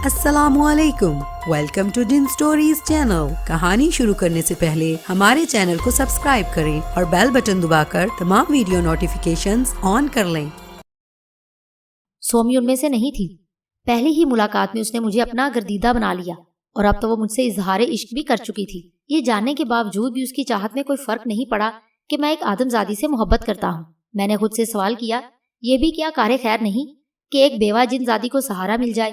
السلام علیکم، welcome to جن سٹوریز چینل۔ کہانی شروع کرنے سے پہلے ہمارے چینل کو سبسکرائب کریں اور بیل بٹن دبا کر تمام ویڈیو نوٹیفیکیشنز آن کر لیں۔ سومی ان میں سے نہیں تھی۔ پہلی ہی ملاقات میں اس نے مجھے اپنا گردیدہ بنا لیا اور اب تو وہ مجھ سے اظہار عشق بھی کر چکی تھی۔ یہ جاننے کے باوجود بھی اس کی چاہت میں کوئی فرق نہیں پڑا کہ میں ایک آدم زادی سے محبت کرتا ہوں۔ میں نے خود سے سوال کیا، یہ بھی کیا کار خیر نہیں کہ ایک بیوہ جن زادی کو سہارا مل جائے؟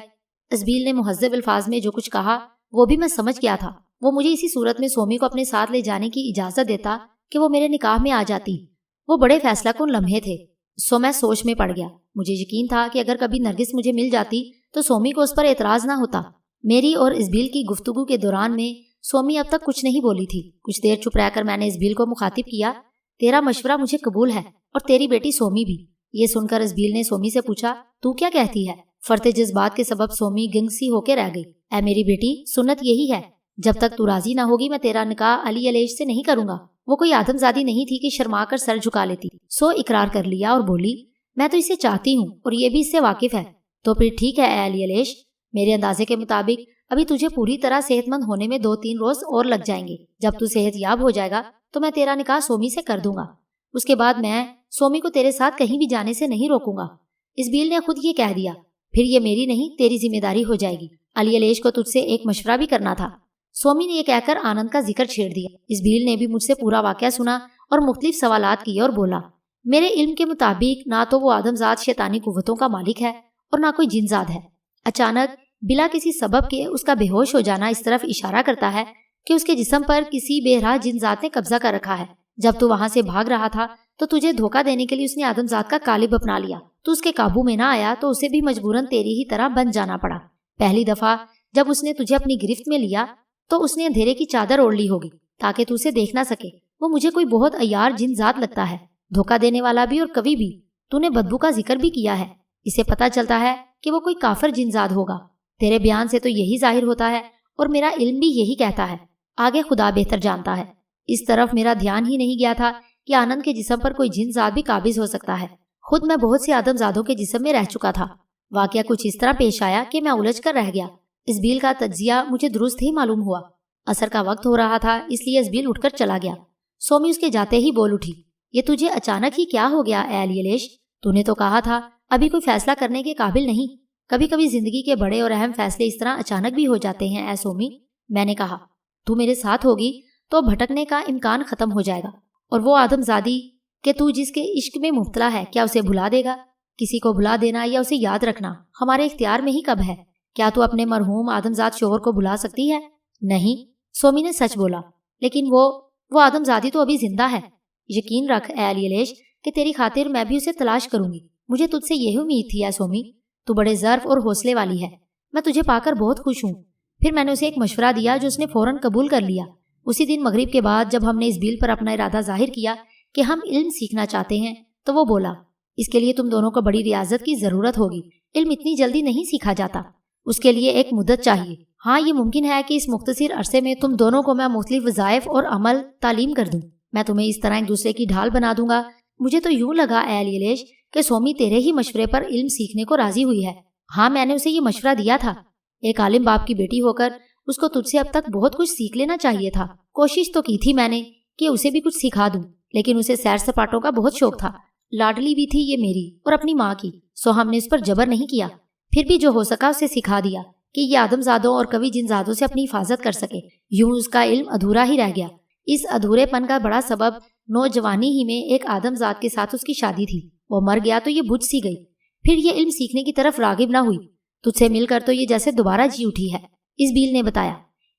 ازبیل نے مہذب الفاظ میں جو کچھ کہا وہ بھی میں سمجھ گیا تھا۔ وہ مجھے اسی صورت میں سومی کو اپنے ساتھ لے جانے کی اجازت دیتا کہ وہ میرے نکاح میں آ جاتی۔ وہ بڑے فیصلہ کن لمحے تھے، سو میں سوچ میں پڑ گیا۔ مجھے یقین تھا کہ اگر کبھی نرگس مجھے مل جاتی تو سومی کو اس پر اعتراض نہ ہوتا۔ میری اور ازبیل کی گفتگو کے دوران میں سومی اب تک کچھ نہیں بولی تھی۔ کچھ دیر چپ رہ کر میں نے ازبیل کو مخاطب کیا، تیرا مشورہ مجھے قبول ہے اور تیری بیٹی سومی بھی۔ یہ سن کر ازبیل نے سومی سے پوچھا، تو کیا کہتی ہے؟ فرط جذبات کے سبب سومی گنگ سی ہو کے رہ گئی۔ اے میری بیٹی، سنت یہی ہے، جب تک تو راضی نہ ہوگی میں تیرا نکاح علی علیش سے نہیں کروں گا۔ وہ کوئی آدم زادی نہیں تھی کہ شرما کر سر جھکا لیتی، سو اقرار کر لیا اور بولی، میں تو اسے چاہتی ہوں اور یہ بھی اس سے واقف ہے۔ تو پھر ٹھیک ہے اے علی علیش، میرے اندازے کے مطابق ابھی تجھے پوری طرح صحت مند ہونے میں 2-3 روز اور لگ جائیں گے۔ جب تو صحت یاب ہو جائے گا تو میں تیرا نکاح سومی سے کر دوں گا۔ اس کے بعد میں سومی کو تیرے ساتھ کہیں بھی جانے سے نہیں روکوں گا۔ ازبیل نے خود یہ کہہ دیا، پھر یہ میری نہیں تیری ذمہ داری ہو جائے گی۔ علی علیش کو تجھ سے ایک مشورہ بھی کرنا تھا۔ سومی نے یہ کہہ کر آنند کا ذکر چھیڑ دیا۔ ازبیل نے بھی مجھ سے پورا واقعہ سنا اور مختلف سوالات کیے اور بولا، میرے علم کے مطابق نہ تو وہ آدم زاد شیطانی قوتوں کا مالک ہے اور نہ کوئی جن زاد ہے۔ اچانک بلا کسی سبب کے اس کا بے ہوش ہو جانا اس طرف اشارہ کرتا ہے کہ اس کے جسم پر کسی بے راہ جن ذات نے قبضہ کر رکھا ہے۔ جب تو وہاں سے بھاگ رہا تھا تو تجھے دھوکہ دینے کے لیے اس نے آدم زاد کا قالب اپنا لیا۔ تو اس کے قابو میں نہ آیا تو اسے بھی مجبوراً تیری ہی طرح بن جانا پڑا۔ پہلی دفعہ جب اس نے تجھے اپنی گرفت میں لیا تو اس نے اندھیرے کی چادر اوڑھ لی ہوگی تاکہ تو اسے دیکھ نہ سکے۔ وہ مجھے کوئی بہت عیار جن ذات لگتا ہے، دھوکہ دینے والا بھی اور کبھی بھی۔ تو نے بدبو کا ذکر بھی کیا ہے، اسے پتہ چلتا ہے کہ وہ کوئی کافر جن زاد ہوگا۔ تیرے بیان سے تو یہی ظاہر ہوتا ہے اور میرا علم بھی یہی کہتا ہے، آگے خدا بہتر جانتا ہے۔ اس طرف میرا دھیان ہی نہیں گیا تھا کہ آنند کے جسم پر کوئی جن زاد بھی قابض ہو سکتا ہے۔ خود میں بہت سے آدم زادوں کے جسم میں رہ چکا تھا۔ واقعہ کچھ اس طرح پیش آیا کہ میں الجھ کر رہ گیا۔ ازبیل کا تجزیہ مجھے درست ہی معلوم ہوا۔ عصر کا وقت ہو رہا تھا، اس لیے ازبیل اٹھ کر چلا گیا۔ سومی اس کے جاتے ہی بول اٹھی، یہ تجھے اچانک ہی کیا ہو گیا اے علی علیش؟ تو نے تو کہا تھا ابھی کوئی فیصلہ کرنے کے قابل نہیں۔ کبھی کبھی زندگی کے بڑے اور اہم فیصلے اس طرح اچانک بھی ہو جاتے ہیں اے سومی۔ میں نے کہا، تو میرے ساتھ ہوگی تو بھٹکنے کا امکان ختم ہو جائے گا، اور وہ آدم زادی کہ تو جس کے عشق میں مبتلا ہے کیا اسے بھلا دے گا؟ کسی کو بھلا دینا یا اسے یاد رکھنا ہمارے اختیار میں ہی کب ہے؟ کیا تو اپنے مرحوم آدم زاد شوہر کو بھلا سکتی ہے؟ نہیں، سومی نے سچ بولا، لیکن وہ آدم زادی تو ابھی زندہ ہے۔ یقین رکھ اے علی علیش کہ تیری خاطر میں بھی اسے تلاش کروں گی۔ مجھے تجھ سے یہی امید تھی اے سومی، تو بڑے ظرف اور حوصلے والی ہے۔ میں تجھے پا کر بہت خوش ہوں۔ پھر میں نے اسے ایک مشورہ دیا جو اس نے فوراً قبول کر لیا۔ اسی دن مغرب کے بعد جب ہم نے ازبیل پر اپنا ارادہ ظاہر کیا کہ ہم علم سیکھنا چاہتے ہیں تو وہ بولا، اس کے لیے تم دونوں کو بڑی ریاضت کی ضرورت ہوگی۔ علم اتنی جلدی نہیں سیکھا جاتا، اس کے لیے ایک مدت چاہیے۔ ہاں، یہ ممکن ہے کہ اس مختصر عرصے میں تم دونوں کو میں مختلف وظائف اور عمل تعلیم کر دوں۔ میں تمہیں اس طرح ایک دوسرے کی ڈھال بنا دوں گا۔ مجھے تو یوں لگا اے علی علیش کہ سومی تیرے ہی مشورے پر علم سیکھنے کو راضی ہوئی ہے۔ ہاں، میں نے اسے یہ مشورہ دیا تھا۔ ایک عالم باپ کی بیٹی ہو کر اس کو تجھ سے اب تک بہت کچھ سیکھ لینا چاہیے تھا۔ کوشش تو کی تھی میں نے کہ اسے بھی کچھ سکھا دوں، لیکن اسے سیر سپاٹوں کا بہت شوق تھا۔ لاڈلی بھی تھی یہ میری اور اپنی ماں کی، سو ہم نے اس پر جبر نہیں کیا۔ پھر بھی جو ہو سکا اسے سکھا دیا کہ یہ آدم زادوں اور کبھی جن زادوں سے اپنی حفاظت کر سکے۔ یوں اس کا علم ادھورا ہی رہ گیا۔ اس ادھورے پن کا بڑا سبب نوجوانی ہی میں ایک آدم زاد کے ساتھ اس کی شادی تھی۔ وہ مر گیا تو یہ بجھ سی گئی، پھر یہ علم سیکھنے کی طرف راغب نہ ہوئی۔ تجھ سے مل کر تو یہ جیسے دوبارہ جی اٹھی ہے، ازبیل نے بتایا۔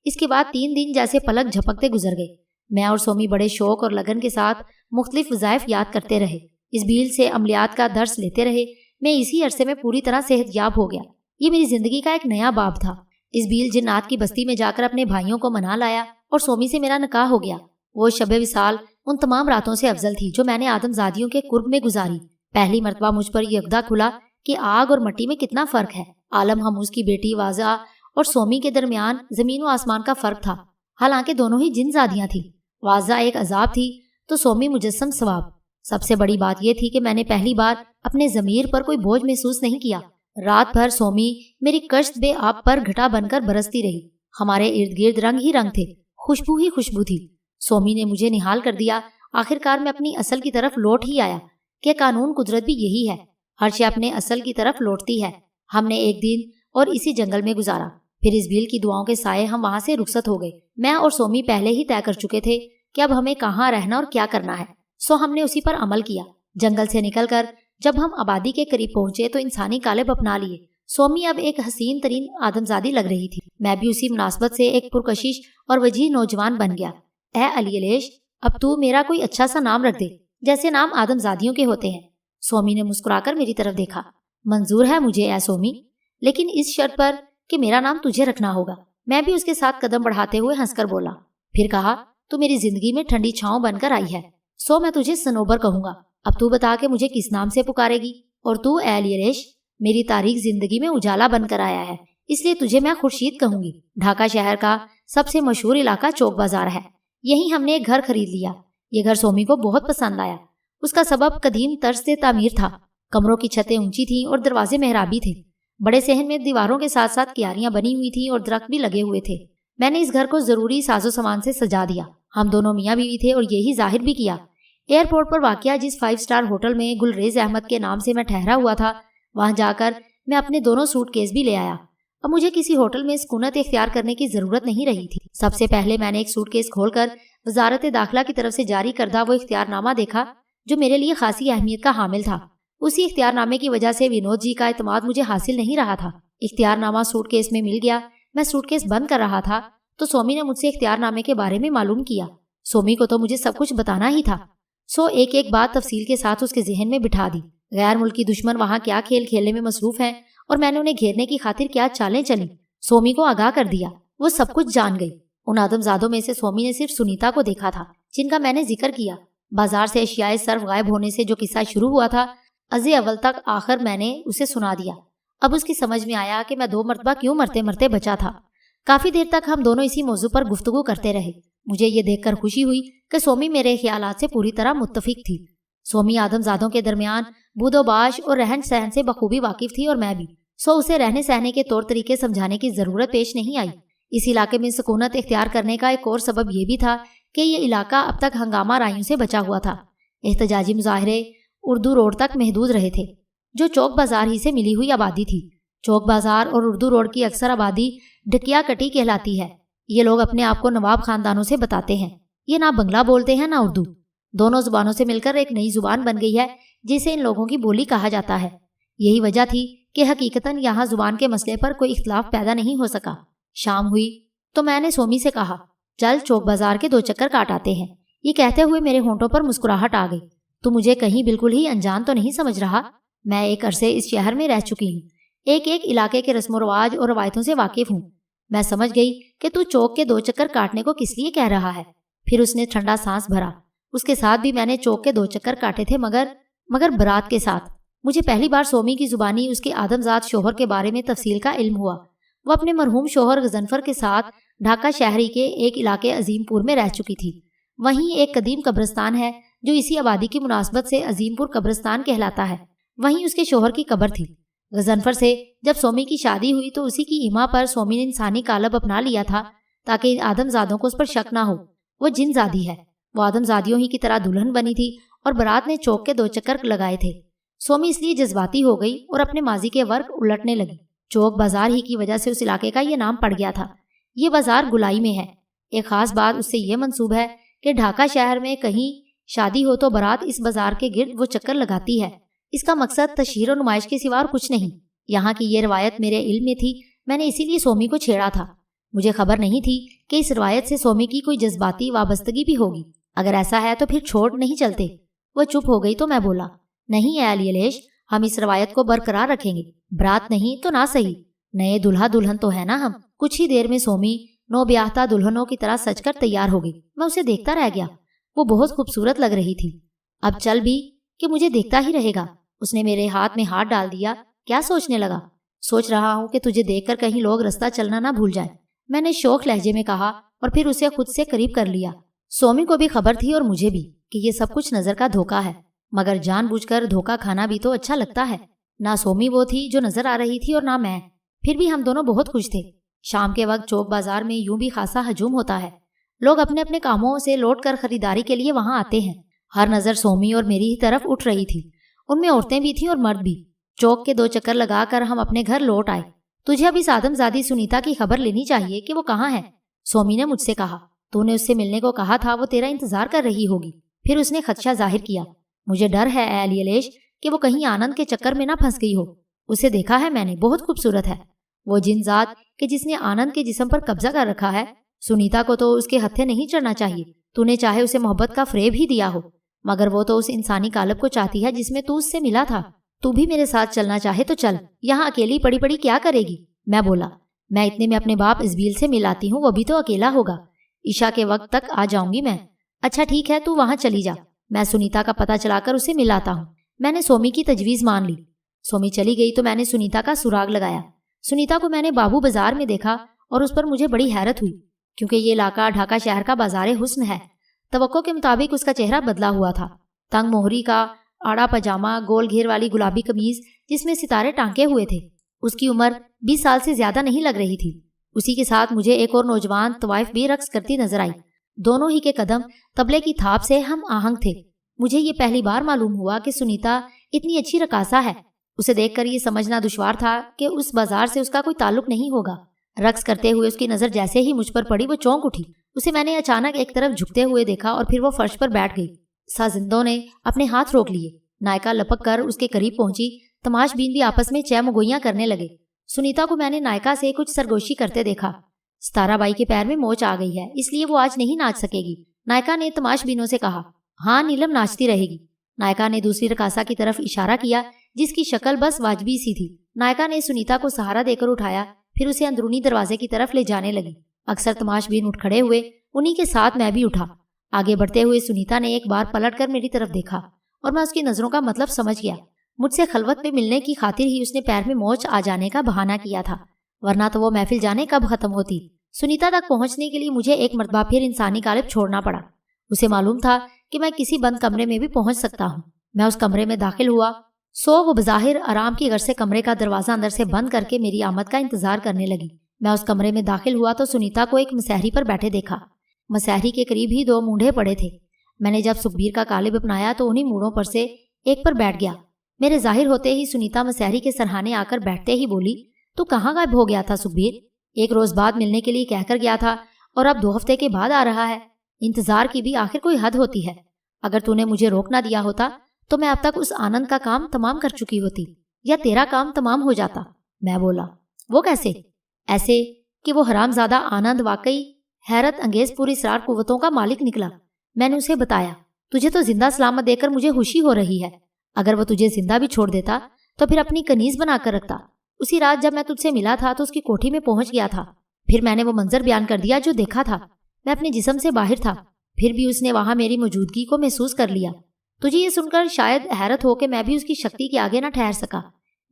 اس کے بعد 3 دن جیسے پلک جھپکتے گزر گئے۔ میں اور سومی بڑے شوق اور لگن کے ساتھ مختلف وظائف یاد کرتے رہے، ازبیل سے عملیات کا درس لیتے رہے۔ میں اسی عرصے میں پوری طرح صحت یاب ہو گیا۔ یہ میری زندگی کا ایک نیا باب تھا۔ ازبیل جنات کی بستی میں جا کر اپنے بھائیوں کو منا لایا اور سومی سے میرا نکاح ہو گیا۔ وہ شب وصال ان تمام راتوں سے افضل تھی جو میں نے آدم زادیوں کے قرب میں گزاری۔ پہلی مرتبہ مجھ پر یہ عقدہ کھلا کہ آگ اور مٹی میں کتنا فرق ہے۔ عالم حموز کی بیٹی واضح اور سومی کے درمیان زمین و آسمان کا فرق تھا، حالانکہ دونوں ہی جن زادیاں تھیں۔ واضح ایک عذاب تھی تو سومی مجسم ثواب۔ سب سے بڑی بات یہ تھی کہ میں نے پہلی بار اپنے ضمیر پر کوئی بوجھ محسوس نہیں کیا۔ رات بھر سومی میری کشت بے آب پر گھٹا بن کر برستی رہی۔ ہمارے ارد گرد رنگ ہی رنگ تھے، خوشبو ہی خوشبو تھی۔ سومی نے مجھے نہال کر دیا۔ آخر کار میں اپنی اصل کی طرف لوٹ ہی آیا کہ قانون قدرت بھی یہی ہے، ہر شے اپنے اصل کی طرف لوٹتی ہے۔ ہم نے ایک دن اور اسی جنگل میں گزارا، پھر اس بھیل کی دعاؤں کے سائے ہم وہاں سے رخصت ہو گئے۔ میں اور سومی پہلے ہی طے کر چکے تھے کہ اب ہمیں کہاں رہنا اور کیا کرنا ہے، سو ہم نے اسی پر عمل کیا۔ جنگل سے نکل کر جب ہم آبادی کے قریب پہنچے تو انسانی قالب اپنا لیے۔ سومی اب ایک حسین ترین آدمزادی لگ رہی تھی۔ میں بھی اسی مناسبت سے ایک پرکشش اور وجیح نوجوان بن گیا۔ اے علی الیش، اب تو میرا کوئی اچھا سا نام رکھ دے، جیسے نام آدمزادیوں کے ہوتے ہیں۔ سومی نے مسکرا کر میری طرف دیکھا۔ منظور ہے مجھے اے سومی، لیکن اس شرط پر کہ میرا نام تجھے رکھنا ہوگا۔ میں بھی اس کے ساتھ قدم بڑھاتے ہوئے ہنس کر بولا۔ پھر کہا، تو میری زندگی میں ٹھنڈی چھاؤں بن کر آئی ہے، سو میں تجھے صنوبر کہوں گا۔ اب تو بتا کہ مجھے کس نام سے پکارے گی؟ اور تو اے علی الیش، میری تاریخ زندگی میں اجالا بن کر آیا ہے، اس لیے تجھے میں خورشید کہوں گی۔ ڈھاکہ شہر کا سب سے مشہور علاقہ چوک بازار ہے، یہیں ہم نے ایک گھر خرید لیا۔ یہ گھر سومی کو بہت پسند آیا۔ اس کا سبب قدیم طرز سے تعمیر تھا۔ کمروں کی چھتیں اونچی تھیں اور دروازے محرابی تھے۔ بڑے صحن میں دیواروں کے ساتھ ساتھ کیاریاں بنی ہوئی تھیں اور درخت بھی لگے ہوئے تھے۔ میں نے اس گھر کو ضروری ساز و سامان سے سجا دیا۔ ہم دونوں میاں بیوی تھے اور یہی ظاہر بھی کیا۔ ایئرپورٹ پر واقع جس 5 اسٹار ہوٹل میں گلریز احمد کے نام سے میں ٹھہرا ہوا تھا، وہاں جا کر میں اپنے دونوں سوٹ کیس بھی لے آیا۔ اب مجھے کسی ہوٹل میں سکونت اختیار کرنے کی ضرورت نہیں رہی تھی۔ سب سے پہلے میں نے ایک سوٹ کیس کھول کر وزارت داخلہ کی طرف سے جاری کردہ وہ اختیار نامہ دیکھا جو میرے لیے خاصی اہمیت کا حامل تھا۔ اسی اختیار نامے کی وجہ سے ونود جی کا اعتماد مجھے حاصل نہیں رہا تھا۔ اختیار نامہ سوٹ کیس میں مل گیا۔ میں سوٹ کیس بند کر رہا تھا تو سومی نے مجھ سے اختیار نامے کے بارے میں معلوم کیا۔ سومی کو تو مجھے سب کچھ بتانا ہی تھا، سو ایک ایک بات تفصیل کے ساتھ اس کے ذہن میں بٹھا دی۔ غیر ملکی دشمن وہاں کیا کھیل کھیلنے میں مصروف ہیں اور میں نے انہیں گھیرنے کی خاطر کیا چالیں چلیں، سومی کو آگاہ کر دیا۔ وہ سب کچھ جان گئی۔ ان آدمزادوں میں سے سومی نے صرف سنیتا کو دیکھا تھا جن کا میں نے ذکر کیا۔ بازار سے اشیاء صرف غائب ہونے سے جو قصہ شروع ہوا تھا، از اول تک آخر میں نے اسے سنا دیا۔ اب اس کی سمجھ میں آیا کہ میں 2 مرتبہ کیوں مرتے مرتے بچا تھا۔ کافی دیر تک ہم دونوں اسی موضوع پر گفتگو کرتے رہے۔ مجھے یہ دیکھ کر خوشی ہوئی کہ سومی میرے خیالات سے پوری طرح متفق تھی۔ سومی آدمزادوں کے درمیان بود و باش اور رہن سہن سے بخوبی واقف تھی اور میں بھی، سو اسے رہنے سہنے کے طور طریقے سمجھانے کی ضرورت پیش نہیں آئی۔ اس علاقے میں سکونت اختیار کرنے کا ایک اور سبب یہ بھی تھا کہ یہ علاقہ اب تک ہنگامہ رائیوں سے بچا ہوا تھا۔ احتجاجی مظاہرے اردو روڈ تک محدود رہے تھے، جو چوک بازار ہی سے ملی ہوئی آبادی تھی۔ چوک بازار اور اردو روڈ کی اکثر آبادی ڈکیا کٹی کہلاتی ہے۔ یہ لوگ اپنے آپ کو نواب خاندانوں سے بتاتے ہیں۔ یہ نہ بنگلہ بولتے ہیں نہ اردو، دونوں زبانوں سے مل کر ایک نئی زبان بن گئی ہے جسے ان لوگوں کی بولی کہا جاتا ہے۔ یہی وجہ تھی کہ حقیقتاً یہاں زبان کے مسئلے پر کوئی اختلاف پیدا نہیں ہو سکا۔ شام ہوئی تو میں نے سومی سے کہا، چل چوک بازار کے 2 چکر کاٹ آتے ہیں۔ یہ کہتے ہوئے میرے ہونٹوں پر مسکراہٹ آ گئی۔ تو مجھے کہیں بالکل ہی انجان تو نہیں سمجھ رہا؟ میں ایک عرصے اس شہر میں رہ چکی ہوں، ایک ایک علاقے کے رسم و رواج اور روایتوں سے واقف ہوں۔ میں سمجھ گئی کہ تو چوک کے 2 چکر کاٹنے کو کس لیے کہہ رہا ہے۔ پھر اس نے ٹھنڈا سانس بھرا۔ اس کے ساتھ بھی میں نے چوک کے 2 چکر کاٹے تھے، مگر برات کے ساتھ۔ مجھے پہلی بار سومی کی زبانی اس کے آدمزاد شوہر کے بارے میں تفصیل کا علم ہوا۔ وہ اپنے مرحوم شوہر غضنفر کے ساتھ ڈھاکہ شہری کے ایک علاقے عظیم پور میں رہ چکی تھی۔ وہیں ایک قدیم قبرستان ہے جو اسی آبادی کی مناسبت سے عظیم پور قبرستان کہلاتا ہے۔ وہیں اس کے شوہر کی قبر تھی۔ غضنفر سے جب سومی کی شادی ہوئی تو اسی کی ایما پر سومی نے انسانی قالب اپنا لیا تھا تاکہ آدمزادوں کو اس پر شک نہ ہو۔ وہ جن زادی ہے۔ وہ آدمزادیوں ہی کی طرح دلہن بنی تھی اور برات نے چوک کے 2 چکر لگائے تھے۔ سومی اس لیے جذباتی ہو گئی اور اپنے ماضی کے ورق الٹنے لگی۔ چوک بازار ہی کی وجہ سے اس علاقے کا یہ نام پڑ گیا تھا۔ یہ بازار گلائی میں ہے۔ ایک خاص بات اس سے یہ منسوب ہے کہ ڈھاکہ شہر میں کہیں شادی ہو تو برات اس بازار کے گرد وہ چکر لگاتی ہے۔ اس کا مقصد تشہیر و نمائش کے سوا اور کچھ نہیں۔ یہاں کی یہ روایت میرے علم میں تھی، میں نے اسی لیے سومی کو چھیڑا تھا۔ مجھے خبر نہیں تھی کہ اس روایت سے سومی کی کوئی جذباتی وابستگی بھی ہوگی۔ اگر ایسا ہے تو پھر چھوڑ نہیں چلتے۔ وہ چپ ہو گئی تو میں بولا، نہیں اے علی الیش، ہم اس روایت کو برقرار رکھیں گے۔ برات نہیں تو نہ صحیح، نئے دلہا دلہن تو ہے نا ہم۔ کچھ ہی دیر میں سومی نو بیاہتا دلہنوں کی طرح سج کر تیار ہو گئی۔ میں اسے دیکھتا رہ گیا۔ وہ بہت خوبصورت لگ رہی تھی۔ اب چل بھی کہ مجھے دیکھتا ہی رہے گا۔ اس نے میرے ہاتھ میں ہاتھ ڈال دیا۔ کیا سوچنے لگا؟ سوچ رہا ہوں کہ تجھے دیکھ کر کہیں لوگ رستہ چلنا نہ بھول جائیں، میں نے شوق لہجے میں کہا اور پھر اسے خود سے قریب کر لیا۔ سومی کو بھی خبر تھی اور مجھے بھی کہ یہ سب کچھ نظر کا دھوکا ہے، مگر جان بوجھ کر دھوکا کھانا بھی تو اچھا لگتا ہے۔ نہ سومی وہ تھی جو نظر آ رہی تھی اور نہ میں، پھر بھی ہم دونوں بہت خوش تھے۔ شام کے وقت چوک بازار میں یوں بھی خاصا ہجوم ہوتا ہے، لوگ اپنے اپنے کاموں سے لوٹ کر خریداری کے لیے وہاں آتے ہیں۔ ہر نظر سومی اور میری ہی طرف اٹھ رہی تھی، ان میں عورتیں بھی تھیں اور مرد بھی۔ چوک کے 2 چکر لگا کر ہم اپنے گھر لوٹ آئے۔ تجھے اب اس آدم زادی سنیتا کی خبر لینی چاہیے کہ وہ کہاں ہے، سومی نے مجھ سے کہا۔ تو نے اس سے ملنے کو کہا تھا، وہ تیرا انتظار کر رہی ہوگی۔ پھر اس نے خدشہ ظاہر کیا۔ مجھے ڈر ہے اے علی الیش کہ وہ کہیں آنند کے چکر میں نہ پھنس گئی ہو۔ اسے دیکھا ہے میں نے، بہت خوبصورت ہے۔ وہ جن ذات کہ جس نے آنند کے جسم پر قبضہ کر رکھا ہے، سنیتا کو تو اس کے ہتھے نہیں چڑھنا چاہیے۔ تو نے چاہے اسے محبت کا فریب ہی دیا ہو، مگر وہ تو اس انسانی قالب کو چاہتی ہے جس میں تو اس سے ملا تھا۔ تو بھی میرے ساتھ چلنا چاہے تو چل، یہاں اکیلی پڑی پڑی کیا کرے گی؟ میں بولا، میں اتنے میں اپنے باپ ازبیل سے مل آتی ہوں، وہ بھی تو اکیلا ہوگا۔ عشاء کے وقت تک آ جاؤں گی میں۔ اچھا ٹھیک ہے، تو وہاں چلی جا، میں سنیتا کا پتہ چلا کر اسے مل آتا ہوں۔ میں نے سومی کی تجویز مان لی۔ سومی چلی گئی تو میں نے سنیتا کا سراغ لگایا۔ سنیتا کو میں نے بابو بازار میں دیکھا اور اس پر مجھے بڑی حیرت ہوئی، کیونکہ یہ علاقہ ڈھاکہ شہر کا بازار حسن ہے۔ توقع کے مطابق اس کا چہرہ بدلا ہوا تھا۔ تنگ موہری کا آڑا پاجامہ، گول گھیر والی گلابی قمیض جس میں ستارے ٹانکے ہوئے تھے۔ اس کی عمر 20 سال سے زیادہ نہیں لگ رہی تھی۔ اسی کے ساتھ مجھے ایک اور نوجوان طوائف بھی رقص کرتی نظر آئی۔ دونوں ہی کے قدم طبلے کی تھاپ سے ہم آہنگ تھے۔ مجھے یہ پہلی بار معلوم ہوا کہ سنیتا اتنی اچھی رقاصہ ہے۔ اسے دیکھ کر یہ سمجھنا دشوار تھا کہ اس بازار سے اس کا کوئی تعلق نہیں ہوگا۔ رقص کرتے ہوئے اس کی نظر جیسے ہی مجھ پر پڑی، وہ چونک اٹھی۔ اسے میں نے اچانک ایک طرف جھکتے ہوئے دیکھا اور پھر وہ فرش پر بیٹھ گئی۔ سازندوں نے اپنے ہاتھ روک لیے۔ نائکا لپک کر اس کے قریب پہنچی۔ تماش بین بھی آپس میں چہ مگوئیاں کرنے لگے۔ سنیتا کو میں نے نائکا سے کچھ سرگوشی کرتے دیکھا۔ ستارہ بائی کے پیر میں موچ آ گئی ہے، اس لیے وہ آج نہیں ناچ سکے گی، نائکا نے تماش بینوں سے کہا۔ ہاں نیلم ناچتی رہے گی۔ نائکا نے دوسری رقاصہ کی طرف اشارہ کیا جس کی شکل بس واجبی سی تھی۔ نائکا نے سنیتا کو سہارا دے کر اٹھایا، پھر اسے اندرونی دروازے کی طرف لے جانے لگی۔ اکثر تماش بین اٹھ کھڑے ہوئے، انہی کے ساتھ میں بھی اٹھا۔ آگے بڑھتے ہوئے سنیتا نے ایک بار پلٹ کر میری طرف دیکھا اور میں اس کی نظروں کا مطلب سمجھ گیا۔ مجھ سے خلوت میں ملنے کی خاطر ہی اس نے پیر میں موچ آ جانے کا بہانہ کیا تھا، ورنہ تو وہ محفل جانے کب ختم ہوتی۔ سنیتا تک پہنچنے کے لیے مجھے ایک مرتبہ پھر انسانی قالب چھوڑنا پڑا۔ اسے معلوم تھا کہ میں کسی بند کمرے میں بھی پہنچ سکتا ہوں۔ میں اس کمرے میں داخل ہوا۔ وہ بظاہر آرام کی غرض سے کمرے کا دروازہ اندر سے بند کر کے میری آمد کا انتظار کرنے لگی۔ میں اس کمرے میں داخل ہوا تو سنیتا کو ایک مسحری پر بیٹھے دیکھا۔ مسحری کے قریب ہی 2 مونڈھے پڑے تھے۔ میں نے جب سکھبیر کا قالب اپنایا تو انہی موڑوں پر سے ایک پر بیٹھ گیا۔ میرے ظاہر ہوتے ہی سنیتا مسحری کے سرہانے آ کر بیٹھتے ہی بولی، تو کہاں غائب ہو گیا تھا سکھبیر؟ 1 روز بعد ملنے کے لیے کہہ کر گیا تھا اور اب 2 ہفتے کے بعد آ رہا ہے۔ انتظار کی بھی آخر کوئی حد ہوتی ہے۔ اگر تو نے مجھے روک نہ دیا ہوتا تو میں اب تک اس آنند کا کام تمام کر چکی ہوتی، یا تیرا کام تمام ہو جاتا۔ میں بولا، وہ کیسے؟ ایسے کہ وہ حرام زادہ آنند واقعی حیرت انگیز پوری اسرار قوتوں کا مالک نکلا۔ میں نے اسے بتایا، تجھے تو زندہ سلامت دیکھ کر مجھے خوشی ہو رہی ہے۔ اگر وہ تجھے زندہ بھی چھوڑ دیتا تو پھر اپنی کنیز بنا کر رکھتا۔ اسی رات جب میں تجھ سے ملا تھا تو اس کی کوٹھی میں پہنچ گیا تھا۔ پھر میں نے وہ منظر بیان کر دیا جو دیکھا تھا۔ میں اپنے جسم سے باہر تھا، پھر بھی اس نے وہاں میری موجودگی کو محسوس کر لیا۔ تجھے یہ سن کر شاید حیرت ہو کہ میں بھی اس کی شکتی کے آگے نہ ٹھہر سکا۔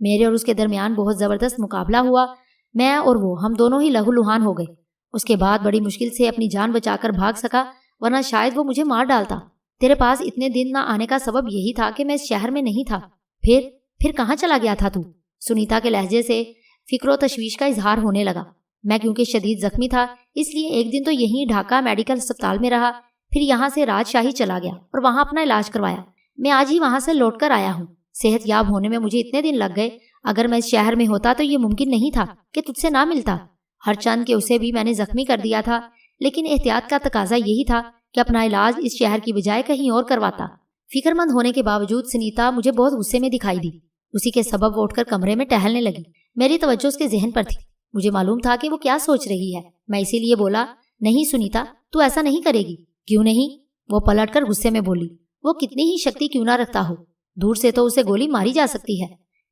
میرے اور اس کے درمیان بہت زبردست مقابلہ ہوا۔ میں اور وہ، ہم دونوں ہی لہو لہان ہو گئے۔ اس کے بعد بڑی مشکل سے اپنی جان بچا کر بھاگ سکا، ورنہ شاید وہ مجھے مار ڈالتا۔ تیرے پاس اتنے دن نہ آنے کا سبب یہی تھا کہ میں اس شہر میں نہیں تھا۔ پھر کہاں چلا گیا تھا تو؟ سنیتا کے لہجے سے فکر و تشویش کا اظہار ہونے لگا۔ میں کیونکہ شدید زخمی تھا اس لیے ایک دن تو یہیں ڈھاکہ میڈیکل اسپتال میں رہا، پھر یہاں سے راجشاہی چلا گیا اور وہاں اپنا علاج کروایا۔ میں آج ہی وہاں سے لوٹ کر آیا ہوں۔ صحت یاب ہونے میں مجھے اتنے دن لگ گئے، اگر میں اس شہر میں ہوتا تو یہ ممکن نہیں تھا کہ تجھ سے نہ ملتا۔ ہر چند کہ اسے بھی میں نے زخمی کر دیا تھا، لیکن احتیاط کا تقاضا یہی تھا کہ اپنا علاج اس شہر کی بجائے کہیں اور کرواتا۔ فکر مند ہونے کے باوجود سنیتا مجھے بہت غصے میں دکھائی دی۔ اسی کے سبب وہ اٹھ کر کمرے میں ٹہلنے لگی۔ میری توجہ اس کے ذہن پر تھی۔ مجھے معلوم تھا کہ وہ کیا سوچ رہی ہے۔ میں اسی لیے بولا، نہیں سنیتا، تو ایسا نہیں کرے گی۔ کیوں نہیں؟ وہ پلٹ کر غصے میں بولی، وہ کتنی ہی شکتی کیوں نہ رکھتا ہو، دور سے تو اسے گولی ماری جا سکتی ہے۔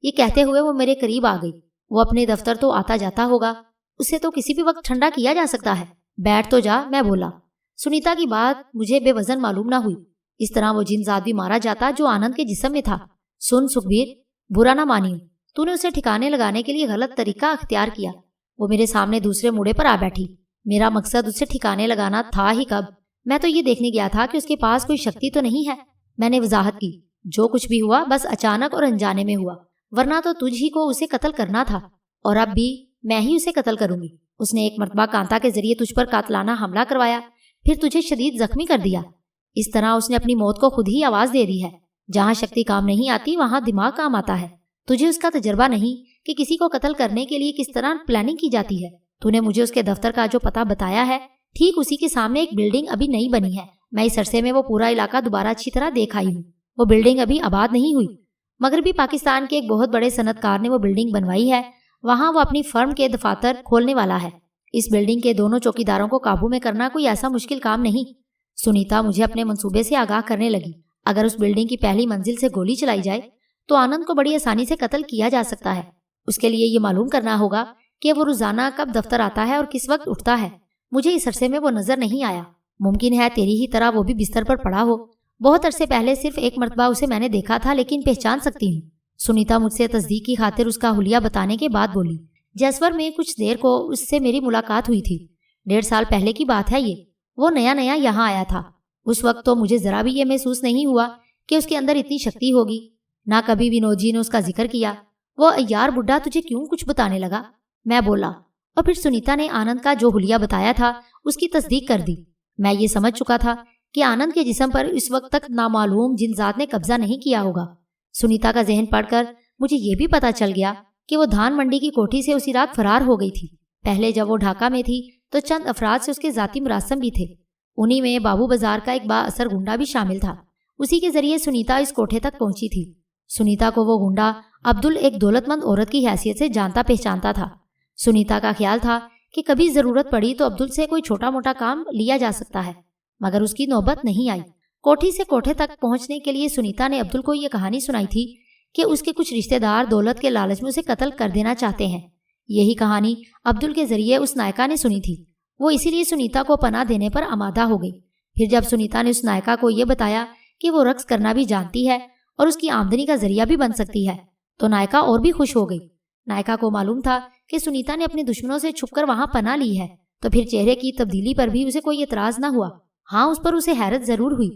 یہ کہتے ہوئے وہ میرے قریب آ گئی۔ وہ اپنے دفتر تو آتا جاتا ہوگا، اسے تو کسی بھی وقت ٹھنڈا کیا جا سکتا ہے۔ بیٹھ تو جا، میں بولا۔ سنیتا کی بات مجھے بے وزن معلوم نہ ہوئی۔ اس طرح وہ جن ذات بھی مارا جاتا جو آنند کے جسم میں تھا۔ سن سکھبیر، برا نہ مانیو، تو نے اسے ٹھکانے لگانے کے لیے غلط طریقہ اختیار کیا۔ وہ میرے سامنے دوسرے موڑے پر آ بیٹھی۔ میرا مقصد اسے ٹھکانے لگانا تھا ہی کب؟ میں تو یہ دیکھنے گیا تھا کہ اس کے پاس کوئی شکتی تو نہیں ہے۔ میں نے وضاحت کی، جو کچھ بھی ہوا بس اچانک اور انجانے میں ہوا، ورنہ تو تجھ ہی کو اسے قتل کرنا تھا، اور اب بھی میں ہی اسے قتل کروں گی۔ اس نے ایک مرتبہ کانتا کے ذریعے تجھ پر قاتلانہ حملہ کروایا، پھر تجھے شدید زخمی کر دیا۔ اس طرح اس نے اپنی موت کو خود ہی آواز دے دی ہے۔ جہاں شکتی کام نہیں آتی وہاں دماغ کام آتا ہے۔ تجھے اس کا تجربہ نہیں کہ کسی کو قتل کرنے کے لیے کس طرح پلاننگ کی جاتی ہے۔ تو نے مجھے اس کے دفتر کا جو پتہ بتایا ہے، ٹھیک اسی کے سامنے ایک بلڈنگ ابھی نئی بنی ہے۔ میں اس عرصے میں وہ پورا علاقہ دوبارہ اچھی طرح دیکھ آئی ہوں۔ وہ بلڈنگ ابھی آباد نہیں ہوئی۔ مغربی پاکستان کے ایک بہت بڑے صنعت کار نے وہ بلڈنگ بنوائی ہے۔ وہاں وہ اپنی فرم کے دفاتر کھولنے والا ہے۔ اس بلڈنگ کے دونوں چوکیداروں کو قابو میں کرنا کوئی ایسا مشکل کام نہیں۔ سنیتا مجھے اپنے منصوبے سے آگاہ کرنے لگی۔ اگر اس بلڈنگ کی پہلی منزل سے گولی چلائی جائے تو آنند کو بڑی آسانی سے قتل کیا جا سکتا ہے۔ اس کے لیے یہ معلوم کرنا ہوگا کہ وہ روزانہ کب دفتر آتا ہے اور کس وقت اٹھتا ہے۔ مجھے اس عرصے میں وہ نظر نہیں آیا۔ ممکن ہے تیری ہی طرح وہ بھی بستر پر پڑا ہو۔ بہت عرصے پہلے صرف ایک مرتبہ اسے میں نے دیکھا تھا، لیکن پہچان سکتی ہوں۔ سنیتا مجھ سے تصدیق کی خاطر اس کا حلیہ بتانے کے بعد بولی، جیسور میں کچھ دیر کو اس سے میری ملاقات ہوئی تھی۔ 1.5 سال پہلے کی بات ہے یہ۔ وہ نیا نیا یہاں آیا تھا۔ اس وقت تو مجھے ذرا بھی یہ محسوس نہیں ہوا کہ اس کے اندر اتنی شکتی ہوگی۔ نہ کبھی ونود جی نے اس کا ذکر کیا۔ وہ عیار بڈھا تجھے کیوں کچھ بتانے لگا؟ میں بولا، اور پھر سنیتا نے آنند کا جو حلیہ بتایا تھا اس کی تصدیق کر دی۔ میں یہ سمجھ چکا تھا کہ آنند کے جسم پر اس وقت تک نامعلوم جن ذات نے قبضہ نہیں کیا ہوگا۔ سنیتا کا ذہن پڑھ کر مجھے یہ بھی پتا چل گیا کہ وہ دھان منڈی کی کوٹھی سے اسی رات فرار ہو گئی تھی۔ پہلے جب وہ ڈھاکہ میں تھی تو چند افراد سے اس کے ذاتی مراسم بھی تھے۔ انہی میں بابو بازار کا ایک با اثر گنڈا بھی شامل تھا۔ اسی کے ذریعے سنیتا اس کوٹھے تک پہنچی تھی۔ سنیتا کو وہ گنڈا عبدل ایک دولت مند عورت کی حیثیت سے جانتا پہچانتا تھا۔ سنیتا کا خیال تھا کہ کبھی ضرورت پڑی تو عبدل سے کوئی چھوٹا موٹا کام لیا جا سکتا ہے، مگر اس کی نوبت نہیں آئی۔ کوٹھی سے کوٹھے تک پہنچنے کے لیے سنیتا نے عبدل کو یہ کہانی سنائی تھی کہ اس کے کچھ رشتہ دار دولت کے لالچ میں اسے قتل کر دینا چاہتے ہیں۔ یہی کہانی عبدل کے ذریعے اس نائکا نے سنی تھی۔ وہ اسی لیے سنیتا کو پناہ دینے پر آمادہ ہو گئی۔ پھر جب سنیتا نے اس نائکا کو یہ بتایا کہ وہ رقص کرنا بھی جانتی ہے اور اس کی آمدنی کا ذریعہ بھی بن سکتی ہے تو نائکا اور بھی خوش ہو گئی۔ نائکا کو معلوم تھا کہ سنیتا نے اپنے دشمنوں سے چھپ کر وہاں پناہ لی ہے، تو پھر چہرے کی تبدیلی پر بھی اسے کوئی اعتراض نہ ہوا۔ ہاں، اس پر اسے حیرت ضرور ہوئی۔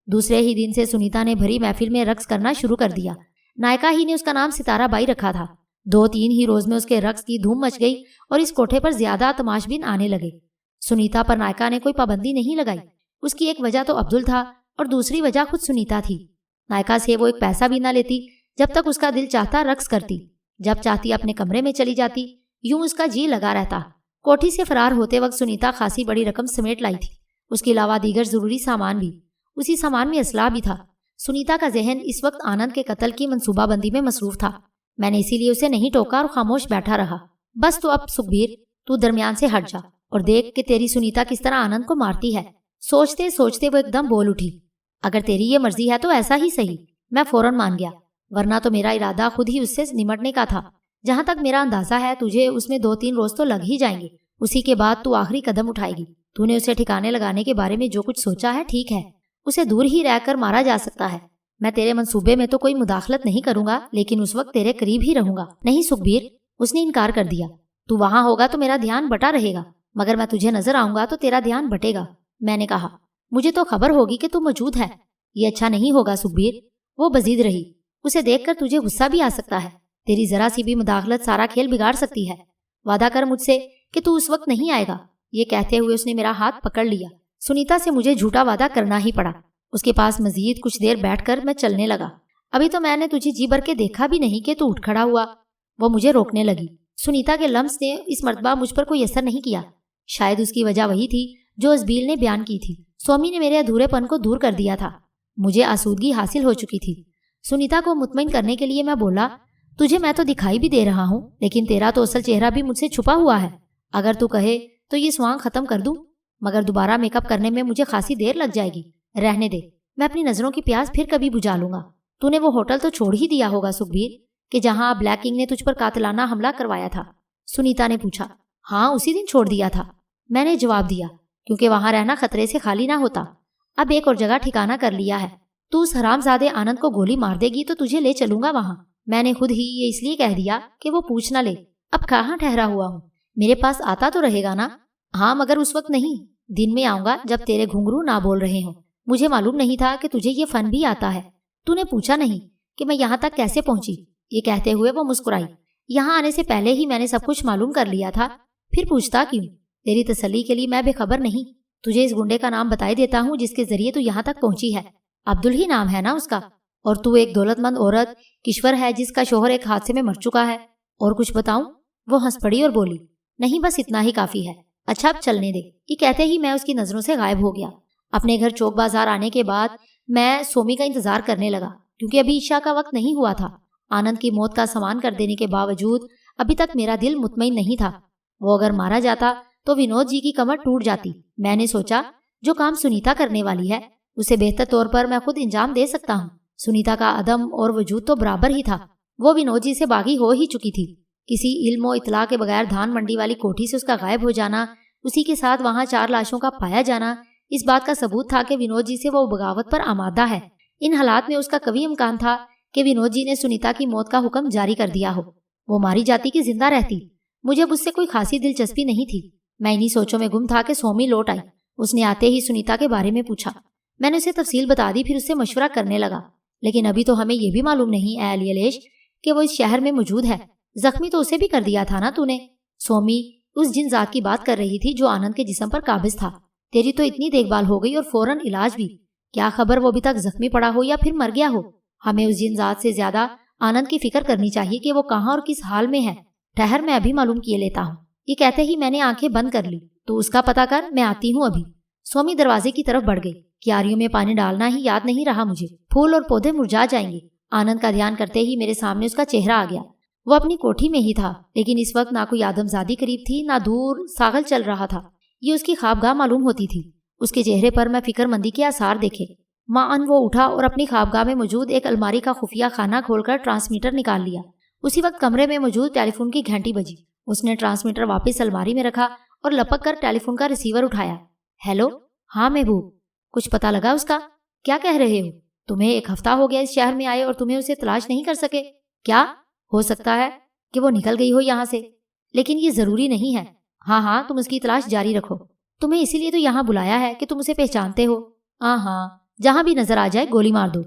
دوسرے ہی دن سے سنیتا نے بھری محفل میں رقص کرنا شروع کر دیا۔ نائکا ہی نے اس کا نام ستارہ بائی رکھا تھا۔ 2-3 ہی روز میں اس کے رقص کی دھوم مچ گئی اور اس کوٹھے پر زیادہ تماشبین آنے لگے۔ سنیتا پر نائکا نے کوئی پابندی نہیں لگائی۔ اس کی ایک وجہ تو عبدل تھا اور دوسری وجہ خود سنیتا تھی۔ نائکا سے وہ ایک پیسہ بھی نہ لیتی، جب تک اس کا دل چاہتا رقص کرتی، جب چاہتی اپنے کمرے میں چلی جاتی۔ یوں اس کا جی لگا رہتا۔ کوٹھی سے فرار ہوتے وقت سنیتا خاصی بڑی رقم سمیٹ لائی تھی۔ اس کے علاوہ دیگر ضروری سامان بھی۔ اسی سامان میں اسلحہ بھی تھا۔ سنیتا کا ذہن اس وقت آنند کے قتل کی منصوبہ بندی میں مصروف تھا۔ میں نے اسی لیے اسے نہیں ٹوکا اور خاموش بیٹھا رہا۔ بس تو اب سکھبیر، تو درمیان سے ہٹ جا اور دیکھ کہ تیری سنیتا کس طرح آنند کو مارتی ہے۔ سوچتے سوچتے وہ ایک دم بول اٹھی، اگر تیری یہ مرضی ہے تو ایسا ہی صحیح۔ میں فوراً مان گیا، ورنہ تو میرا ارادہ خود ہی اس سے نمٹنے کا تھا۔ جہاں تک میرا اندازہ ہے تجھے اس میں 2-3 روز تو لگ ہی جائیں گے۔ اسی کے بعد تو آخری قدم اٹھائے گی۔ تو نے اسے ٹھکانے لگانے کے بارے میں جو کچھ سوچا ہے ٹھیک ہے، اسے دور ہی رہ کر مارا جا سکتا ہے۔ میں تیرے منصوبے میں تو کوئی مداخلت نہیں کروں گا، لیکن اس وقت تیرے قریب ہی رہوں گا۔ نہیں سکھبیر، اس نے انکار کر دیا۔ تو وہاں ہوگا تو میرا دھیان بٹا رہے گا، مگر میں تجھے نظر آؤں گا تو تیرا دھیان بٹے گا۔ میں نے کہا، مجھے تو خبر ہوگی کہ تو موجود ہے۔ یہ اچھا نہیں ہوگا سکھبیر۔ وہ بزید رہی، اسے دیکھ کر تجھے غصہ بھی آ سکتا ہے۔ تیری ذرا سی بھی مداخلت سارا کھیل بگاڑ سکتی ہے۔ وعدہ کر مجھ سے کہ تو اس وقت نہیں آئے گا۔ یہ کہتے ہوئے اس نے میرا ہاتھ پکڑ لیا۔ سنیتا سے مجھے جھوٹا وعدہ کرنا ہی پڑا۔ اس کے پاس مزید کچھ دیر بیٹھ کر میں چلنے لگا۔ ابھی تو میں نے تجھے جی بھر کے دیکھا بھی نہیں کہ تو اٹھ کھڑا ہوا۔ وہ مجھے روکنے لگی۔ سنیتا کے لمس نے اس مرتبہ مجھ پر کوئی اثر نہیں کیا۔ شاید اس کی وجہ وہی تھی جو ازبیل نے بیان کی تھی۔ سومی نے میرے ادھورے پن کو دور کر دیا تھا۔ مجھے آسودگی حاصل ہو چکی تھی۔ سنیتا کو مطمئن کرنے کے لیے میں بولا، تجھے میں تو دکھائی بھی دے رہا ہوں، لیکن تیرا تو اصل چہرہ بھی مجھ سے چھپا ہوا ہے۔ اگر تو کہے تو یہ سوانگ ختم کر دوں، مگر دوبارہ میک اپ کرنے میں مجھے خاصی دیر لگ جائے گی۔ رہنے دے، میں اپنی نظروں کی پیاس پھر کبھی بجھا لوں گا۔ تو نے وہ ہوٹل تو چھوڑ ہی دیا ہوگا سکھبیر کہ جہاں بلیک کنگ نے تجھ پر قاتلانہ حملہ کروایا تھا؟ سنیتا نے پوچھا۔ ہاں، اسی دن چھوڑ دیا تھا، میں نے جواب دیا، کیونکہ وہاں رہنا خطرے سے خالی نہ ہوتا۔ اب ایک اور جگہ ٹھکانہ کر لیا ہے۔ تو اس حرام زادے آنند کو گولی مار دے گی تو تجھے لے چلوں گا وہاں۔ میں نے خود ہی یہ اس لیے کہہ دیا کہ وہ پوچھ نہ لے۔ اب کہاں ٹھہرا ہوا ہوں، میرے پاس آتا تو رہے گا نا؟ ہاں، مگر اس وقت نہیں، دن میں آؤں گا جب تیرے گھنگرو نہ بول رہے ہوں۔ مجھے معلوم نہیں تھا کہ تجھے یہ فن بھی آتا ہے۔ تو نے پوچھا نہیں کہ میں یہاں تک کیسے پہنچی۔ یہ کہتے ہوئے وہ مسکرائی۔ یہاں آنے سے پہلے ہی میں نے سب کچھ معلوم کر لیا تھا، پھر پوچھتا کیوں؟ تیری تسلی کے لیے میں بے خبر نہیں۔ تجھے اس گنڈے کا نام بتائی دیتا ہوں جس کے ذریعے تو یہاں تک پہنچی ہے۔ عبدل ہی نام ہے نا اس کا؟ اور تو ایک دولت مند عورت کشور ہے جس کا شوہر ایک حادثے میں مر چکا ہے۔ اور کچھ بتاؤں؟ وہ ہنس پڑی اور بولی، نہیں بس اتنا ہی کافی ہے۔ اچھا اب چلنے دے۔ یہ کہتے ہی میں اس کی نظروں سے غائب ہو گیا۔ اپنے گھر چوک بازار آنے کے بعد میں سومی کا انتظار کرنے لگا، کیونکہ ابھی عشاء کا وقت نہیں ہوا تھا۔ آنند کی موت کا سامان کر دینے کے باوجود ابھی تک میرا دل مطمئن نہیں تھا۔ وہ اگر مارا جاتا تو ونود جی کی کمر ٹوٹ جاتی۔ میں نے سوچا جو کام سنیتا کرنے والی ہے اسے بہتر طور پر میں خود انجام دے سکتا ہوں۔ سنیتا کا عدم اور وجود تو برابر ہی تھا۔ وہ ونود جی سے باغی ہو ہی چکی تھی۔ کسی علم و اطلاع کے بغیر دھان منڈی والی کوٹھی سے اس کا غائب ہو جانا، اسی کے ساتھ وہاں 4 لاشوں کا پایا جانا، اس بات کا ثبوت تھا کہ ونود جی سے وہ بغاوت پر آمادہ ہے۔ ان حالات میں اس کا قوی امکان تھا کہ ونود جی نے سنیتا کی موت کا حکم جاری کر دیا ہو۔ وہ ماری جاتی کہ زندہ رہتی؟ مجھے اس سے کوئی خاصی دلچسپی نہیں تھی۔ میں انہی سوچوں میں گم تھا کہ سومی لوٹ آئی۔ اس نے آتے ہی سنیتا کے بارے میں پوچھا۔ میں نے اسے تفصیل بتا دی، پھر اس سے مشورہ کرنے لگا۔ لیکن ابھی تو ہمیں یہ بھی معلوم نہیں اے علی الیش کہ وہ اس شہر میں موجود ہے۔ زخمی تو اسے بھی کر دیا تھا نا تو نے؟ سومی اس جن ذات کی بات کر رہی تھی جو آنند کے جسم پر قابض تھا۔ تیری تو اتنی دیکھ بھال ہو گئی اور فوراً علاج بھی، کیا خبر وہ ابھی تک زخمی پڑا ہو یا پھر مر گیا ہو؟ ہمیں اس جن ذات سے زیادہ آنند کی فکر کرنی چاہیے کہ وہ کہاں اور کس حال میں ہے۔ ٹھہر، میں ابھی معلوم کیے لیتا ہوں۔ یہ کہتے ہی میں نے آنکھیں بند کر لی۔ تو اس کا پتہ کر، میں آتی ہوں ابھی۔ سومی دروازے کی طرف بڑھ گئی۔ کیاریوں میں پانی ڈالنا ہی یاد نہیں رہا مجھے، پھول اور پودے مرجھا جائیں گے۔ آنند کا دھیان کرتے ہی میرے سامنے اس کا چہرہ آ گیا۔ وہ اپنی کوٹھی میں ہی تھا، لیکن اس وقت نہ کوئی آدمزادی قریب تھی، نہ دور ساغل چل رہا تھا۔ یہ اس کی خوابگاہ معلوم ہوتی تھی۔ اس کے چہرے پر میں فکر مندی کے آثار دیکھے۔ معاً وہ اٹھا اور اپنی خوابگاہ میں موجود ایک الماری کا خفیہ خانہ کھول کر ٹرانسمیٹر نکال لیا۔ اسی وقت کمرے میں موجود ٹیلی فون کی گھنٹی بجی۔ اس نے ٹرانسمیٹر واپس الماری میں رکھا اور لپک کر ٹیلی فون کا ریسیور اٹھایا۔ ہیلو، ہاں محبوب، کچھ پتہ لگا اس کا؟ کیا کہہ رہے ہو؟ تمہیں 1 ہفتہ ہو گیا اس شہر میں آئے اور تمہیں اسے تلاش نہیں کر سکے؟ کیا ہو سکتا ہے کہ وہ نکل گئی ہو یہاں سے، لیکن یہ ضروری نہیں ہے۔ ہاں تم اس کی تلاش جاری رکھو۔ تمہیں اسی لیے تو یہاں بلایا ہے کہ تم اسے پہچانتے ہو۔ ہاں، جہاں بھی نظر آ جائے گولی مار دو۔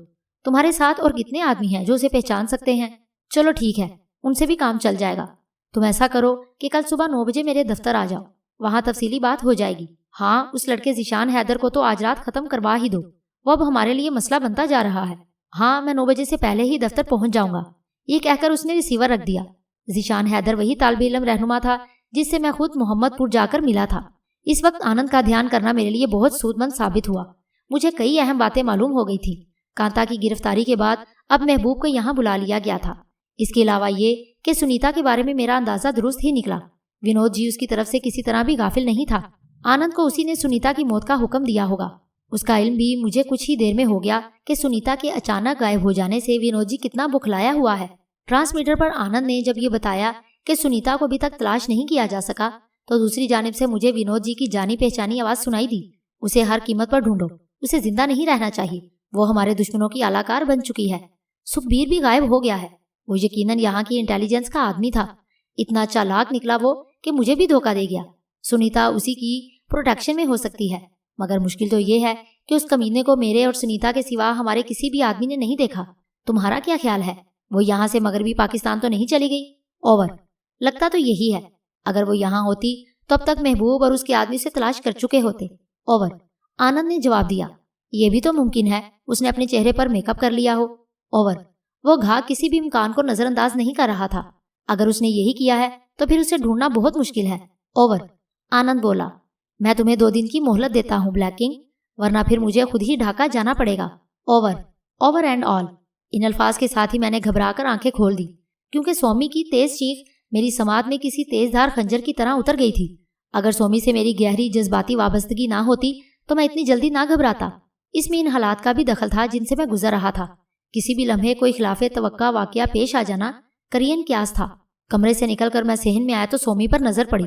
تمہارے ساتھ اور کتنے آدمی ہیں جو اسے پہچان سکتے ہیں؟ چلو ٹھیک ہے، ان سے بھی کام چل جائے گا۔ تم ایسا کرو کہ کل صبح 9 بجے میرے دفتر آ جاؤ، وہاں تفصیلی بات ہو جائے گی۔ ہاں، اس لڑکے ذیشان حیدر کو تو آج رات ختم کروا ہی دو، وہ اب ہمارے لیے مسئلہ بنتا جا رہا ہے۔ ہاں، میں 9 بجے سے پہلے ہی دفتر پہنچ جاؤں گا۔ یہ کہہ کر اس نے ریسیور رکھ دیا۔ ذیشان حیدر وہی طالب علم رہنما تھا جس سے میں خود محمد پور جا کر ملا تھا۔ اس وقت آنند کا دھیان کرنا میرے لیے بہت سود مند ثابت ہوا۔ مجھے کئی اہم باتیں معلوم ہو گئی تھی۔ کانتا کی گرفتاری کے بعد اب محبوب کو یہاں بلا لیا گیا تھا۔ اس کے علاوہ یہ کہ سنیتا کے بارے میں میرا اندازہ درست ہی نکلا۔ ونود جی اس کی طرف سے کسی طرح بھی غافل نہیں تھا۔ آنند کو اسی نے سنیتا کی موت کا حکم دیا ہوگا۔ اس کا علم بھی مجھے کچھ ہی دیر میں ہو گیا کہ سنیتا کے اچانک غائب ہو جانے سے ونود جی کتنا بخلایا ہوا ہے۔ ٹرانسمیٹر پر آنند نے جب یہ بتایا کہ سنیتا کو ابھی تک تلاش نہیں کیا جا سکا، تو دوسری جانب سے مجھے ونود جی کی جانی پہچانی آواز سنائی دی، اسے ہر قیمت پر ڈھونڈو، اسے زندہ نہیں رہنا چاہیے، وہ ہمارے دشمنوں کی اعلی کار بن چکی ہے۔ سکھبیر بھی غائب ہو گیا ہے، وہ یقیناً یہاں کی انٹیلیجنس کا آدمی تھا۔ اتنا چالاک نکلا وہ کہ مجھے بھی دھوکہ دے گیا۔ سنیتا اسی کی پروٹیکشن میں ہو سکتی ہے، مگر مشکل تو یہ ہے کہ اس کمینے کو میرے اور سنیتا کے سوا ہمارے کسی بھی آدمی نے نہیں دیکھا۔ تمہارا کیا خیال ہے؟ وہ یہاں سے مغربی پاکستان تو نہیں چلی گئی؟ اوور، لگتا تو یہی ہے۔ اگر وہ یہاں ہوتی تو اب تک محبوب اور اس کے آدمی سے تلاش کر چکے ہوتے۔ اوور، آنند نے جواب دیا۔ یہ بھی تو ممکن ہے اس نے اپنے چہرے پر میک اپ کر لیا ہو۔ اوور، وہ گھاگ کسی بھی امکان کو نظر انداز نہیں کر رہا تھا۔ اگر اس نے یہی کیا ہے تو پھر اسے ڈھونڈنا بہت مشکل ہے۔ اوور، آنند بولا۔ میں تمہیں 2 دن کی مہلت دیتا ہوں بلیک کنگ، ورنہ پھر مجھے خود ہی ڈھاکہ جانا پڑے گا۔ Over, over and all. ان الفاظ کے ساتھ ہی میں نے گھبرا کر آنکھیں کھول دی، کیونکہ سومی کی تیز چیخ میری سماعت میں کسی تیز دھار خنجر کی طرح اتر گئی تھی۔ اگر سومی سے میری گہری جذباتی وابستگی نہ ہوتی تو میں اتنی جلدی نہ گھبراتا۔ اس میں ان حالات کا بھی دخل تھا جن سے میں گزر رہا تھا۔ کسی بھی لمحے کوئی خلاف توقع واقعہ پیش آ جانا قرین قیاس تھا۔ کمرے سے نکل کر میں صحن میں آیا تو سومی پر نظر پڑی۔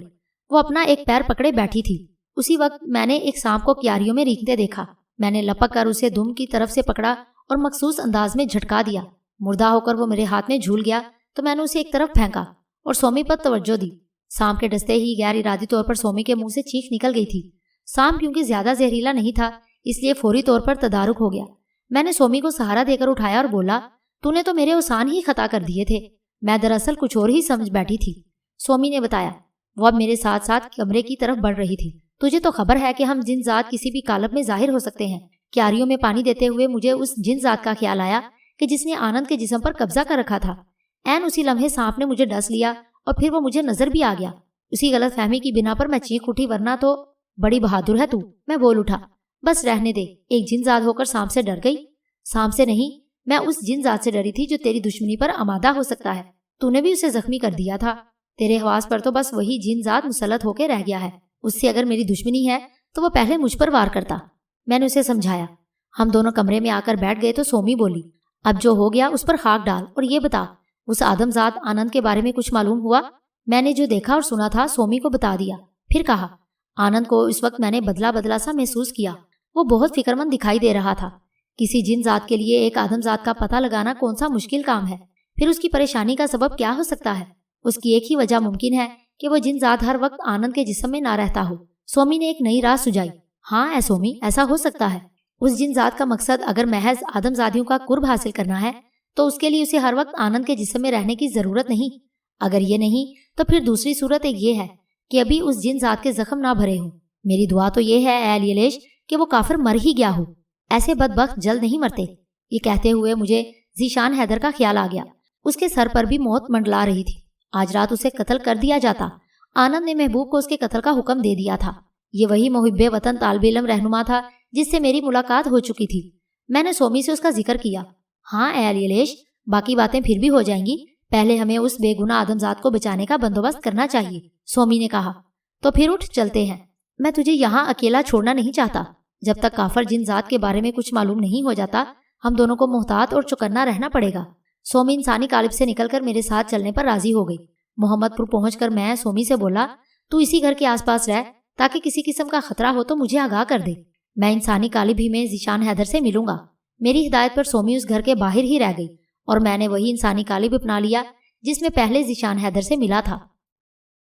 وہ اپنا ایک پیر پکڑے بیٹھی تھی۔ اسی وقت میں نے ایک سانپ کو کیاریوں میں رینگتے دیکھا۔ میں نے لپک کر اسے دم کی طرف سے پکڑا اور مخصوص انداز میں جھٹکا دیا۔ مردہ ہو کر وہ میرے ہاتھ میں جھول گیا تو میں نے اسے ایک طرف پھینکا اور سومی پر توجہ دی۔ سانپ کے ڈستے ہی غیر ارادی طور پر سومی کے منہ سے چیخ نکل گئی تھی۔ سانپ کیونکہ زیادہ زہریلا نہیں تھا اس لیے فوری طور پر تدارک ہو گیا۔ میں نے سومی کو سہارا دے کر اٹھایا اور بولا، تو نے تو میرے اوسان ہی خطا کر دیے تھے، میں دراصل کچھ اور ہی سمجھ بیٹھی تھی، سومی نے بتایا۔ وہ اب میرے ساتھ ساتھ کمرے کی طرف بڑھ رہی تھی۔ تجھے تو خبر ہے کہ ہم جن ذات کسی بھی کالب میں ظاہر ہو سکتے ہیں۔ کیاریوں میں پانی دیتے ہوئے مجھے اس جن ذات کا خیال آیا کہ جس نے آنند کے جسم پر قبضہ کر رکھا تھا۔ عین اسی لمحے سانپ نے مجھے ڈس لیا اور پھر وہ مجھے نظر بھی آ گیا۔ اسی غلط فہمی کی بنا پر میں چیخ اٹھی، ورنہ تو بڑی بہادر ہے تو، میں بول اٹھا۔ بس رہنے دے، ایک جن ذات ہو کر سانپ سے ڈر گئی؟ سانپ سے نہیں، میں اس جن ذات سے ڈری تھی جو تیری دشمنی پر آمادہ ہو سکتا ہے۔ تو نے بھی اسے زخمی کر دیا تھا، تیرے حواس پر تو بس وہی جن ذات مسلط ہو کے رہ گیا ہے۔ اس سے اگر میری دشمنی ہے تو وہ پہلے مجھ پر وار کرتا۔ میں نے اسے سمجھایا۔ ہم دونوں کمرے میں آ کر بیٹھ گئے تو سومی بولی، اب جو ہو گیا اس پر خاک ڈال اور یہ بتا، اس آدم ذات آنند کے بارے میں کچھ معلوم ہوا؟ میں نے جو دیکھا اور سنا تھا سومی کو بتا دیا، پھر کہا، آنند کو اس وقت میں نے بدلا بدلا سا محسوس کیا۔ وہ بہت فکر مند دکھائی دے رہا تھا۔ کسی جن ذات کے لیے ایک آدم ذات کا پتہ لگانا کون سا مشکل کام ہے؟ پھر اس کی پریشانی کا سبب کیا ہو سکتا ہے؟ اس کی ایک ہی وجہ ممکن ہے کہ وہ جن ذات ہر وقت آنند کے جسم میں نہ رہتا ہو۔ سومی نے ایک نئی راہ سجائی۔ ہاں اے سومی، ایسا ہو سکتا ہے۔ اس جن ذات کا مقصد اگر محض آدم زادیوں کا قرب حاصل کرنا ہے تو اس کے لیے اسے ہر وقت آنند کے جسم میں رہنے کی ضرورت نہیں۔ اگر یہ نہیں تو پھر دوسری صورت ایک یہ ہے کہ ابھی اس جن ذات کے زخم نہ بھرے ہوں۔ میری دعا تو یہ ہے اے الیلیش کہ وہ کافر مر ہی گیا ہو، ایسے بدبخت جلد نہیں مرتے۔ یہ کہتے ہوئے مجھے ذیشان حیدر کا خیال آ گیا۔ اس کے سر پر بھی موت منڈلا رہی تھی۔ آج رات اسے قتل کر دیا جاتا۔ آنند نے محبوب کو اس کے قتل کا حکم دے دیا تھا۔ یہ وہی محب وطن طالب علم رہنما تھا جس سے میری ملاقات ہو چکی تھی۔ میں نے سومی سے اس کا ذکر کیا۔ ہاں اے الیلیش، باقی باتیں پھر بھی ہو جائیں گی، پہلے ہمیں اس بے گناہ آدم ذات کو بچانے کا بندوبست کرنا چاہیے، سومی نے کہا۔ تو پھر اٹھ چلتے ہیں، میں تجھے یہاں اکیلا چھوڑنا نہیں چاہتا۔ جب تک کافر جن ذات کے بارے میں کچھ معلوم نہیں ہو جاتا ہم دونوں کو محتاط اور چوکنا رہنا پڑے گا۔ سومی انسانی قالب سے نکل کر میرے ساتھ چلنے پر راضی ہو گئی۔ محمد پور پہنچ کر میں سومی سے بولا، تو اسی گھر کے آس پاس رہ تاکہ کسی قسم کا خطرہ ہو تو مجھے آگاہ کر دے۔ میں انسانی قالب ہی میں ذیشان حیدر سے ملوں گا۔ میری ہدایت پر سومی اس گھر کے باہر ہی رہ گئی اور میں نے وہی انسانی قالب اپنا لیا جس میں پہلے ذیشان حیدر سے ملا تھا۔